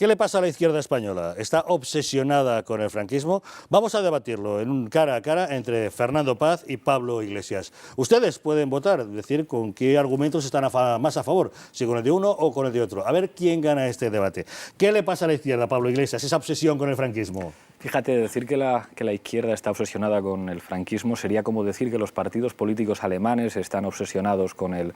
¿Qué le pasa a la izquierda española? ¿Está obsesionada con el franquismo? Vamos a debatirlo en un cara a cara entre Fernando Paz y Pablo Iglesias. Ustedes pueden votar, decir con qué argumentos están más a favor, si con el de uno o con el de otro. A ver quién gana este debate. ¿Qué le pasa a la izquierda, Pablo Iglesias, esa obsesión con el franquismo? Fíjate, decir que la izquierda está obsesionada con el franquismo sería como decir que los partidos políticos alemanes están obsesionados con el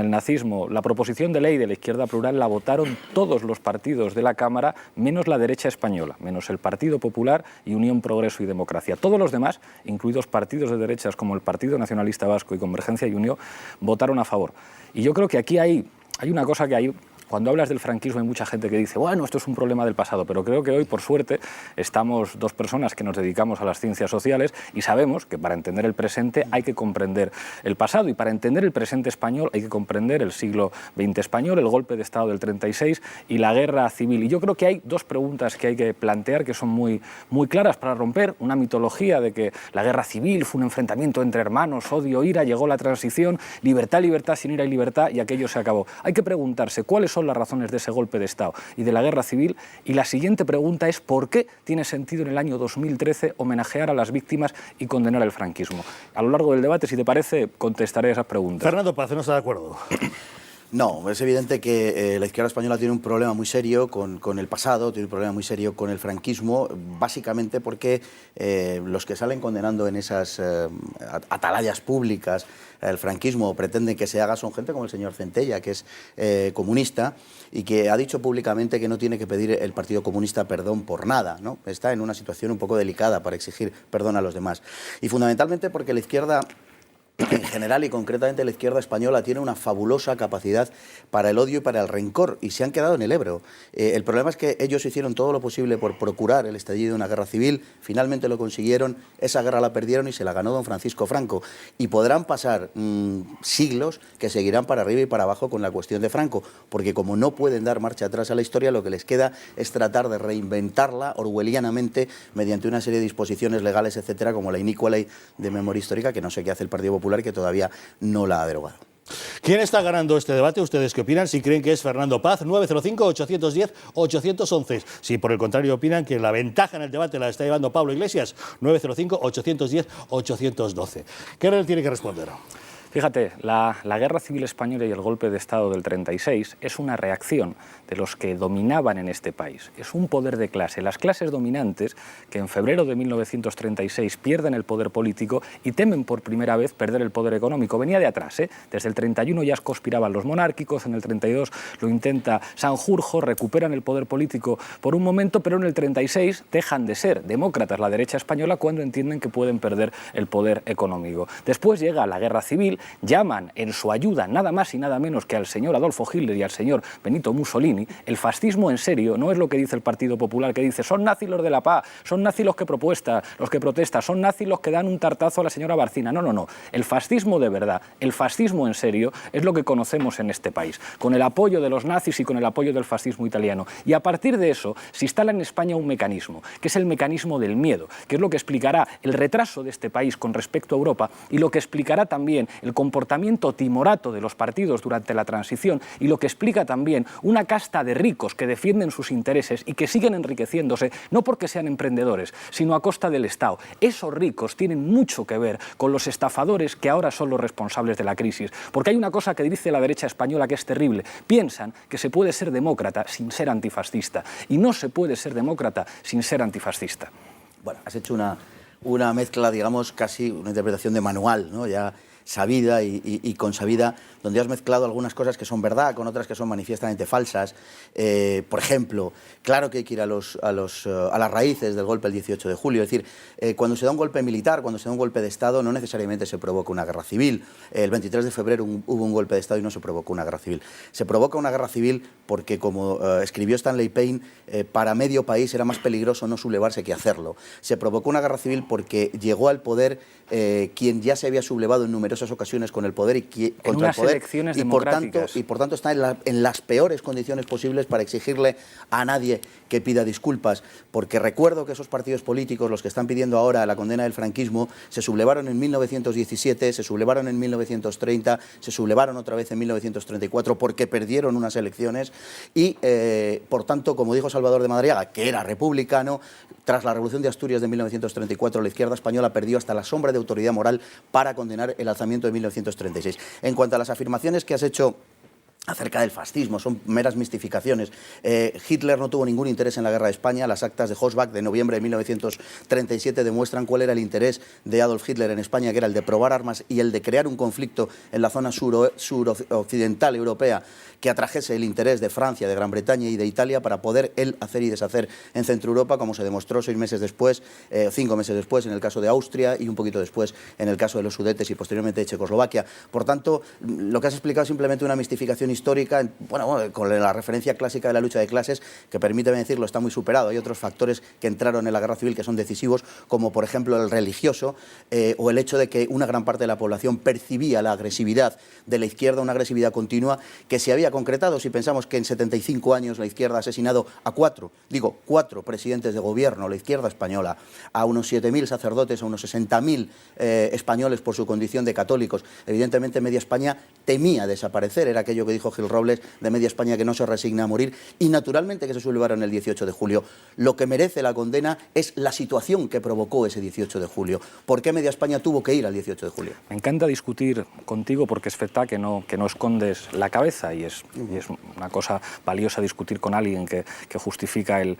nazismo. La proposición de ley de la izquierda plural la votaron todos los partidos de la Cámara, menos la derecha española, menos el Partido Popular y Unión Progreso y Democracia. Todos los demás, incluidos partidos de derechas como el Partido Nacionalista Vasco y Convergencia y Unió, votaron a favor. Y yo creo que aquí hay una cosa que hay. Cuando hablas del franquismo hay mucha gente que dice, bueno, esto es un problema del pasado, pero creo que hoy, por suerte, estamos dos personas que nos dedicamos a las ciencias sociales y sabemos que para entender el presente hay que comprender el pasado, y para entender el presente español hay que comprender el siglo XX español, el golpe de Estado del 36 y la guerra civil. Y yo creo que hay dos preguntas que hay que plantear que son muy claras para romper una mitología de que la guerra civil fue un enfrentamiento entre hermanos, odio, ira, llegó la transición, libertad, libertad, sin ira y libertad, y aquello se acabó. Hay que preguntarse cuáles son las razones de ese golpe de Estado y de la guerra civil, y la siguiente pregunta es ¿por qué tiene sentido en el año 2013 homenajear a las víctimas y condenar el franquismo? A lo largo del debate, si te parece, contestaré esas preguntas. Fernando Paz, ¿no está de acuerdo? No, es evidente que la izquierda española tiene un problema muy serio con el pasado, tiene un problema muy serio con el franquismo, básicamente porque los que salen condenando en esas atalayas públicas el franquismo pretenden que se haga son gente como el señor Centella, que es comunista y que ha dicho públicamente que no tiene que pedir el Partido Comunista perdón por nada, ¿no? Está en una situación un poco delicada para exigir perdón a los demás. Y fundamentalmente porque la izquierda en general y concretamente la izquierda española tiene una fabulosa capacidad para el odio y para el rencor, y se han quedado en el Ebro. El problema es que ellos hicieron todo lo posible por procurar el estallido de una guerra civil, finalmente lo consiguieron, esa guerra la perdieron y se la ganó don Francisco Franco, y podrán pasar siglos que seguirán para arriba y para abajo con la cuestión de Franco, porque como no pueden dar marcha atrás a la historia, lo que les queda es tratar de reinventarla orwellianamente mediante una serie de disposiciones legales, etcétera, como la inicua ley de memoria histórica, que no sé qué hace el Partido Popular, que todavía no la ha derogado. ¿Quién está ganando este debate? ¿Ustedes qué opinan? Si creen que es Fernando Paz, 905-810-811. Si por el contrario opinan que la ventaja en el debate la está llevando Pablo Iglesias, 905-810-812. ¿Qué tiene que responder? Fíjate, la guerra civil española y el golpe de Estado del 36 es una reacción de los que dominaban en este país. Es un poder de clase. Las clases dominantes que en febrero de 1936 pierden el poder político y temen por primera vez perder el poder económico. Venía de atrás, ¿eh? Desde el 31 ya conspiraban los monárquicos, en el 32 lo intenta Sanjurjo, recuperan el poder político por un momento, pero en el 36 dejan de ser demócratas la derecha española cuando entienden que pueden perder el poder económico. Después llega la guerra civil. Llaman en su ayuda nada más y nada menos que al señor Adolfo Hitler y al señor Benito Mussolini. El fascismo en serio no es lo que dice el Partido Popular, que dice son nazis los de la paz, son nazis los que protestan, son nazis los que dan un tartazo a la señora Barcina. No. El fascismo de verdad, el fascismo en serio es lo que conocemos en este país, con el apoyo de los nazis y con el apoyo del fascismo italiano. Y a partir de eso se instala en España un mecanismo, que es el mecanismo del miedo, que es lo que explicará el retraso de este país con respecto a Europa y lo que explicará también el comportamiento timorato de los partidos durante la transición y lo que explica también una casta de ricos que defienden sus intereses y que siguen enriqueciéndose no porque sean emprendedores, sino a costa del Estado. Esos ricos tienen mucho que ver con los estafadores que ahora son los responsables de la crisis, porque hay una cosa que dice la derecha española que es terrible. Piensan que se puede ser demócrata sin ser antifascista, y no se puede ser demócrata sin ser antifascista. Bueno, has hecho una mezcla, digamos, casi una interpretación de manual, ¿no? Ya sabida y consabida, donde has mezclado algunas cosas que son verdad con otras que son manifiestamente falsas. Por ejemplo, claro que hay que ir a las raíces del golpe el 18 de julio. Es decir, cuando se da un golpe militar, cuando se da un golpe de Estado, no necesariamente se provoca una guerra civil. El 23 de febrero hubo un golpe de Estado y no se provocó una guerra civil. Se provoca una guerra civil porque, como escribió Stanley Payne, para medio país era más peligroso no sublevarse que hacerlo. Se provocó una guerra civil porque llegó al poder quien ya se había sublevado en numerosas numerosas ocasiones con el poder y contra el unas poder, elecciones y democráticas. por tanto está en las peores condiciones posibles para exigirle a nadie que pida disculpas, porque recuerdo que esos partidos políticos, los que están pidiendo ahora la condena del franquismo, se sublevaron en 1917, se sublevaron en 1930, se sublevaron otra vez en 1934 porque perdieron unas elecciones y, por tanto, como dijo Salvador de Madariaga, que era republicano, tras la Revolución de Asturias de 1934, la izquierda española perdió hasta la sombra de autoridad moral para condenar el alzamiento de 1936. En cuanto a las afirmaciones que has hecho acerca del fascismo, son meras mistificaciones. Hitler no tuvo ningún interés en la guerra de España. Las actas de Hossbach de noviembre de 1937 demuestran cuál era el interés de Adolf Hitler en España, que era el de probar armas y el de crear un conflicto en la zona suroccidental europea que atrajese el interés de Francia, de Gran Bretaña y de Italia para poder él hacer y deshacer en Centro Europa, como se demostró 6 meses después, 5 meses después en el caso de Austria y un poquito después en el caso de los Sudetes y posteriormente de Checoslovaquia. Por tanto, lo que has explicado es simplemente una mistificación histórica, bueno, con la referencia clásica de la lucha de clases, que permíteme decirlo, está muy superado. Hay otros factores que entraron en la guerra civil que son decisivos, como por ejemplo el religioso o el hecho de que una gran parte de la población percibía la agresividad de la izquierda, una agresividad continua que se había concretado. Si pensamos que en 75 años la izquierda ha asesinado a 4 presidentes de gobierno, la izquierda española, a unos 7.000 sacerdotes, a unos 60.000 españoles por su condición de católicos. Evidentemente media España temía desaparecer, era aquello que dijo Gil Robles de media España que no se resigna a morir, y naturalmente que se sublevaron el 18 de julio. Lo que merece la condena es la situación que provocó ese 18 de julio. ¿Por qué media España tuvo que ir al 18 de julio? Me encanta discutir contigo porque es verdad que no escondes la cabeza y es una cosa valiosa discutir con alguien que justifica el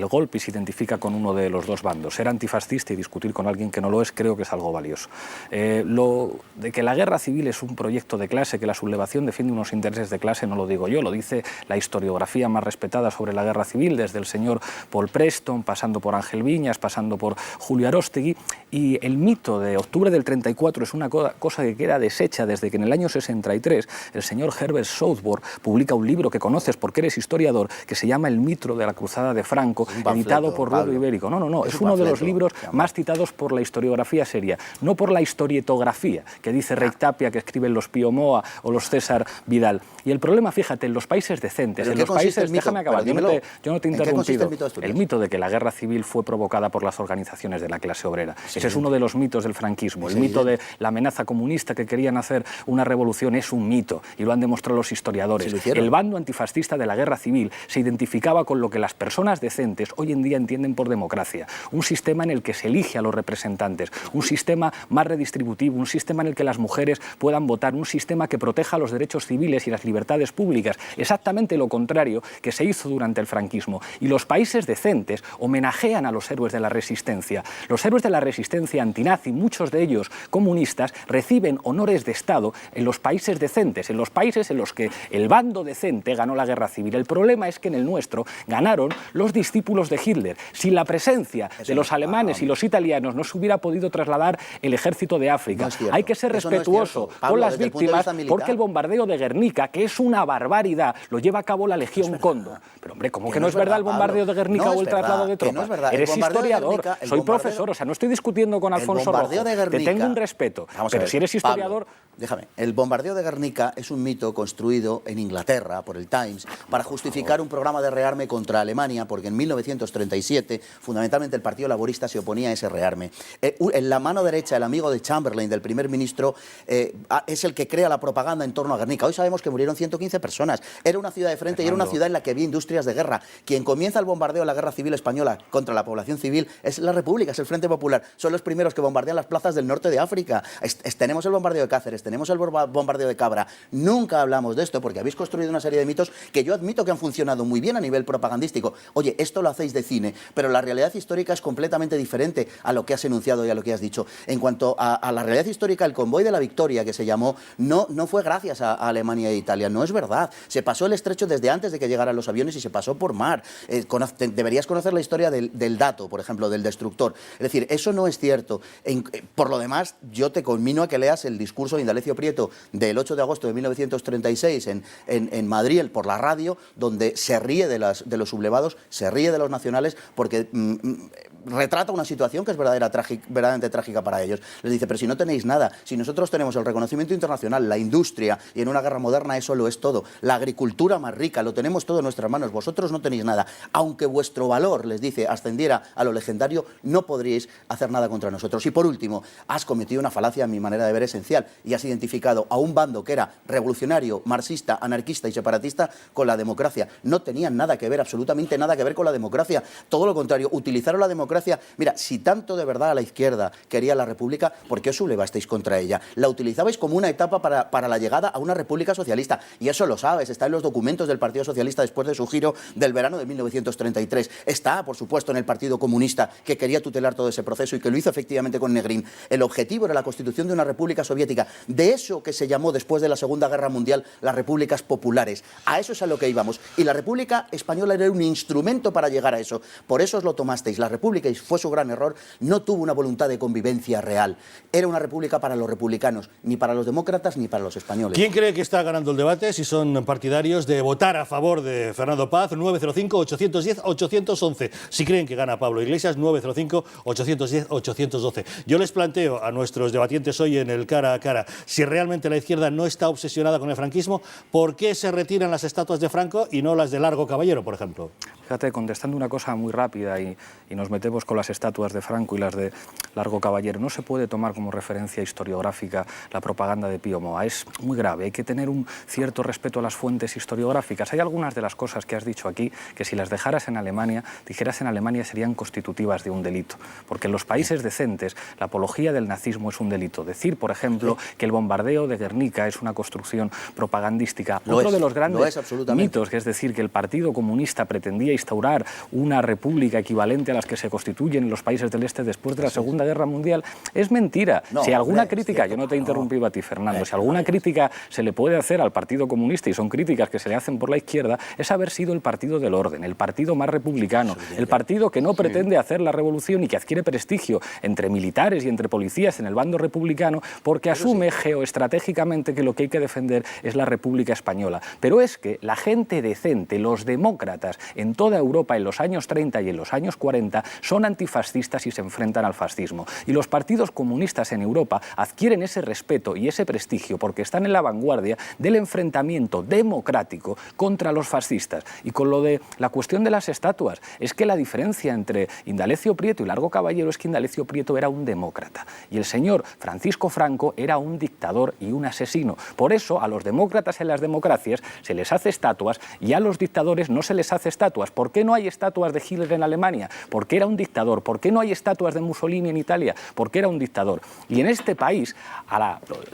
golpe y se identifica con uno de los dos bandos. Ser antifascista y discutir con alguien que no lo es, creo que es algo valioso. Lo de que la guerra civil es un proyecto de clase, que la sublevación defiende unos intereses de clase, no lo digo yo, lo dice la historiografía más respetada sobre la guerra civil, desde el señor Paul Preston, pasando por Ángel Viñas, pasando por Julio Aróstegui, y el mito de octubre del 34 es una cosa que queda deshecha desde que en el año 63 el señor Herbert Southworth publica un libro que conoces porque eres historiador, que se llama El mito de la cruzada de Franco, editado por Ruedo Ibérico. No, es uno de los libros más citados por la historiografía seria, no por la historietografía que dice Rey Tapia, que escriben los Pío Moa o los César Vidal. Y el problema, fíjate, en los países decentes, en los países... Déjame acabar, yo no te he interrumpido. El mito de que la guerra civil fue provocada por las organizaciones de la clase obrera. Sí. Ese es uno de los mitos del franquismo. El mito de la amenaza comunista, que querían hacer una revolución, es un mito, y lo han demostrado los historiadores. El bando antifascista de la guerra civil se identificaba con lo que las personas decentes hoy en día entienden por democracia. Un sistema en el que se elige a los representantes, un sistema más redistributivo, un sistema en el que las mujeres puedan votar, un sistema que proteja los derechos civiles y las libertades públicas. Exactamente lo contrario que se hizo durante el franquismo. Y los países decentes homenajean a los héroes de la resistencia. Los héroes de la resistencia antinazi, muchos de ellos comunistas, reciben honores de Estado en los países decentes, en los países en los que el bando decente ganó la guerra civil. El problema es que en el nuestro ganaron los discípulos de Hitler. Sin la presencia de los alemanes y los italianos no se hubiera podido trasladar el ejército de África. Hay que ser respetuoso con las víctimas, porque el bombardeo de Guernica, que es una barbaridad, lo lleva a cabo la Legión Cóndor. Pero hombre, ¿cómo que no es verdad el bombardeo de Guernica o el traslado de tropas? Eres historiador, soy profesor, o sea, no estoy discutiendo con Alfonso Rojo, te tengo un respeto, pero si eres historiador... Déjame, el bombardeo de Guernica es un mito construido en Inglaterra por el Times para justificar un programa de rearme contra Alemania, porque en 1937 fundamentalmente el Partido Laborista se oponía a ese rearme. En la mano derecha, el amigo de Chamberlain, del primer ministro, es el que crea la propaganda en torno a Guernica. Hoy sabemos que murieron 115 personas. Era una ciudad de frente y era una ciudad en la que había industrias de guerra. Quien comienza el bombardeo de la guerra civil española contra la población civil es la República, es el Frente Popular. Son los primeros que bombardean las plazas del norte de África. Tenemos el bombardeo de Cáceres, tenemos el bombardeo de Cabra. Nunca hablamos de esto porque habéis construido una serie de mitos que yo admito que han funcionado muy bien a nivel propagandístico. Oye, esto lo hacéis de cine, pero la realidad histórica es completamente diferente a lo que has enunciado y a lo que has dicho. En cuanto a la realidad histórica, el convoy de la victoria, que se llamó, no fue gracias a Alemania e Italia, no es verdad. Se pasó el estrecho desde antes de que llegaran los aviones y se pasó por mar. Deberías conocer la historia del dato, por ejemplo, del destructor. Es decir, eso no es cierto. Por lo demás, yo te conmino a que leas el discurso de Indalecio Prieto del 8 de agosto de 1936 en Madrid, por la radio, donde se ríe de los sublevados, se ríe de los nacionales, porque retrata una situación que es verdaderamente trágica para ellos. Les dice, pero si no tenéis nada, si nosotros tenemos el reconocimiento internacional, la industria, y en una guerra moderna eso lo es todo, la agricultura más rica, lo tenemos todo en nuestras manos, vosotros no tenéis nada. Aunque vuestro valor, les dice, ascendiera a lo legendario, no podríais hacer nada contra nosotros. Y por último, has cometido una falacia, a mi manera de ver, esencial, y has identificado a un bando que era revolucionario, marxista, anarquista y separatista con la democracia. No tenían nada que ver, absolutamente nada que ver con la democracia. Todo lo contrario, utilizaron la democracia. Mira, si tanto de verdad a la izquierda quería la república, ¿por qué os sublevasteis contra ella? La utilizabais como una etapa para la llegada a una república socialista. Y eso lo sabes, está en los documentos del Partido Socialista después de su giro del verano de 1933. Está, por supuesto, en el Partido Comunista, que quería tutelar todo ese proceso y que lo hizo efectivamente con Negrín. El objetivo era la constitución de una república soviética, de eso que se llamó después de la Segunda Guerra Mundial las repúblicas populares. A eso es a lo que íbamos. Y la República Española era un instrumento para llegar a eso. Por eso os lo tomasteis. La República, y fue su gran error, no tuvo una voluntad de convivencia real. Era una república para los republicanos, ni para los demócratas ni para los españoles. ¿Quién cree que está ganando el debate? Si son partidarios de votar a favor de Fernando Paz, 905-810-811. Si creen que gana Pablo Iglesias, 905-810-812. Yo les planteo a nuestros debatientes hoy en el cara a cara, si realmente la izquierda no está obsesionada con el franquismo, ¿por qué se retiran las estatuas de Franco y no las de Largo Caballero, por ejemplo? Fíjate, contestando una cosa muy rápida y nos metemos con las estatuas de Franco y las de Largo Caballero, no se puede tomar como referencia historiográfica la propaganda de Pío Moa. Es muy grave, hay que tener un cierto respeto a las fuentes historiográficas. Hay algunas de las cosas que has dicho aquí que si las dijeras en Alemania serían constitutivas de un delito, porque en los países decentes la apología del nazismo es un delito. Decir, por ejemplo, que el bombardeo de Guernica es una construcción propagandística. Otro de los grandes mitos, que es decir, que el Partido Comunista pretendía instaurar una república equivalente a las que se constituyen en los países del este después de la Segunda Guerra Mundial, es mentira. Si alguna crítica, yo no te he interrumpido a ti, Fernando, si alguna crítica se le puede hacer al Partido Comunista, y son críticas que se le hacen por la izquierda, es haber sido el partido del orden, el partido más republicano, el partido que no pretende hacer la revolución y que adquiere prestigio entre militares y entre policías en el bando republicano porque asume geoestratégicamente que lo que hay que defender es la República Española. Pero es que la gente decente, los demócratas en toda Europa en los años 30 y en los años 40 son antifascistas y se enfrentan al fascismo. Y los partidos comunistas en Europa adquieren ese respeto y ese prestigio porque están en la vanguardia del enfrentamiento democrático contra los fascistas. Y con lo de la cuestión de las estatuas, es que la diferencia entre Indalecio Prieto y Largo Caballero es que Indalecio Prieto era un demócrata y el señor Francisco Franco era un dictador y un asesino. Por eso a los demócratas en las democracias se les hace estatuas y a los dictadores no se les hace estatuas. ¿Por qué no hay estatuas de Hitler en Alemania? Porque era un dictador. ¿Por qué no hay estatuas de Mussolini en Italia? Porque era un dictador. Y en este país,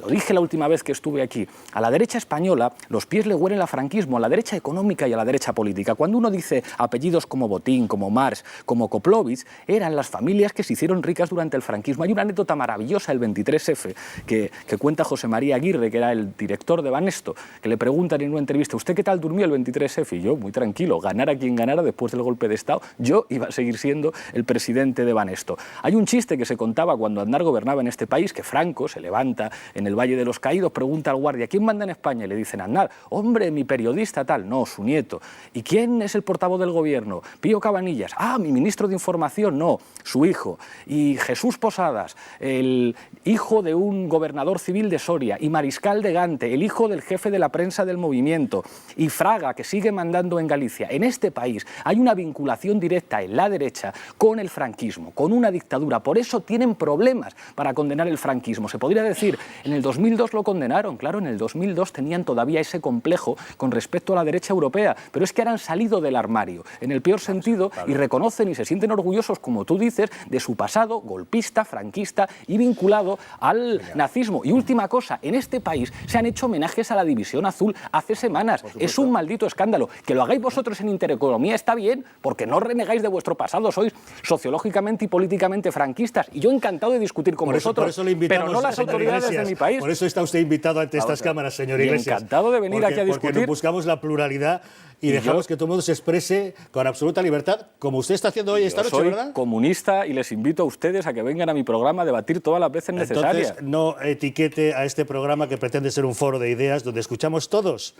lo dije la última vez que estuve aquí, a la derecha española los pies le huelen al franquismo, a la derecha económica y a la derecha política. Cuando uno dice apellidos como Botín, como Marx, como Koplovich, eran las familias que se hicieron ricas durante el franquismo. Hay una anécdota maravillosa, el 23F, que cuenta José María Aguirre, que era el director de Banesto, que le preguntan en una entrevista, ¿usted qué tal durmió el 23F? Y yo, muy tranquilo, ganara quien ganara después del golpe de Estado, yo iba a seguir siendo el presidente de Banesto. Hay un chiste que se contaba cuando Aznar gobernaba en este país, que Franco se levanta en el Valle de los Caídos, pregunta al guardia, ¿quién manda en España? Y le dicen, Aznar, hombre, mi periodista tal, no, su nieto. ¿Y quién es el portavoz del gobierno? Pío Cabanillas. Ah, mi ministro de Información, no, su hijo. Y Jesús Posadas, el hijo de un gobernador civil de Soria, y Mariscal de Gante, el hijo del jefe de la prensa del movimiento, y Fraga, que sigue mandando en Galicia. En este país hay una vinculación directa en la derecha con el franquismo, con una dictadura. Por eso tienen problemas para condenar el franquismo. Se podría decir, en el 2002 lo condenaron, claro, en el 2002 tenían todavía ese complejo con respecto a la derecha europea, pero es que ahora han salido del armario, en el peor sentido, y reconocen y se sienten orgullosos, como tú dices, de su pasado golpista, franquista y vinculado al nazismo. Y última cosa, en este país se han hecho homenajes a la División Azul hace semanas. Es un maldito escándalo. Que lo hagáis vosotros en Intereconomía está bien, porque no renegáis de vuestro pasado, sois sociológicamente y políticamente franquistas. Y yo encantado de discutir con vosotros, por eso le invitamos, pero no las autoridades Iglesias, de mi país. Por eso está usted invitado ante estas cámaras, señor Iglesias. Encantado de venir aquí a discutir. Porque buscamos la pluralidad y dejamos que todo el mundo se exprese con absoluta libertad, como usted está haciendo hoy esta noche, ¿verdad? Soy comunista y les invito a ustedes a que vengan a mi programa a debatir todas las veces necesarias. Entonces, no etiquete a este programa que pretende ser un foro de ideas donde escuchamos todos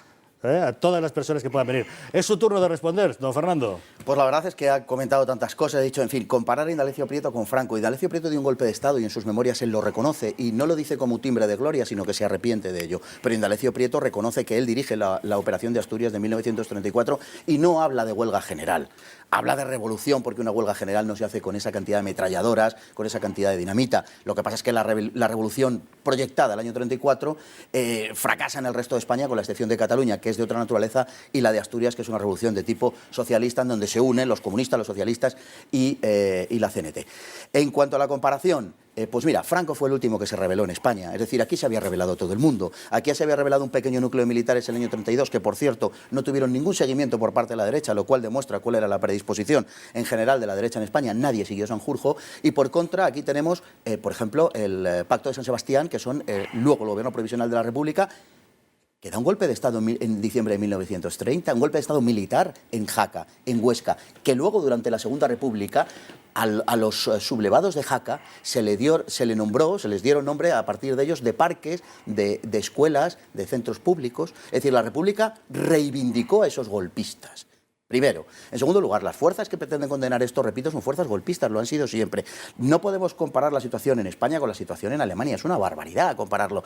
a todas las personas que puedan venir. Es su turno de responder, don Fernando. Pues la verdad es que ha comentado tantas cosas, ha dicho, en fin, comparar a Indalecio Prieto con Franco. Indalecio Prieto dio un golpe de Estado y en sus memorias él lo reconoce y no lo dice como un timbre de gloria, sino que se arrepiente de ello. Pero Indalecio Prieto reconoce que él dirige la operación de Asturias de 1934 y no habla de huelga general. Habla de revolución porque una huelga general no se hace con esa cantidad de ametralladoras, con esa cantidad de dinamita. Lo que pasa es que la revolución proyectada el año 34 fracasa en el resto de España, con la excepción de Cataluña, que es de otra naturaleza, y la de Asturias, que es una revolución de tipo socialista, en donde se unen los comunistas, los socialistas y la CNT. En cuanto a la comparación, pues mira, Franco fue el último que se rebeló en España. Es decir, aquí se había rebelado todo el mundo. Aquí se había rebelado un pequeño núcleo de militares en el año 32, que por cierto no tuvieron ningún seguimiento por parte de la derecha, lo cual demuestra cuál era la predisposición en general de la derecha en España. Nadie siguió Sanjurjo. Y por contra, aquí tenemos, por ejemplo, el Pacto de San Sebastián, que son luego el Gobierno Provisional de la República, que da un golpe de Estado en diciembre de 1930, un golpe de Estado militar en Jaca, en Huesca, que luego durante la Segunda República a los sublevados de Jaca se les dieron nombre a partir de ellos de parques, de escuelas, de centros públicos. Es decir, la República reivindicó a esos golpistas. Primero. En segundo lugar, las fuerzas que pretenden condenar esto, repito, son fuerzas golpistas, lo han sido siempre. No podemos comparar la situación en España con la situación en Alemania, es una barbaridad compararlo.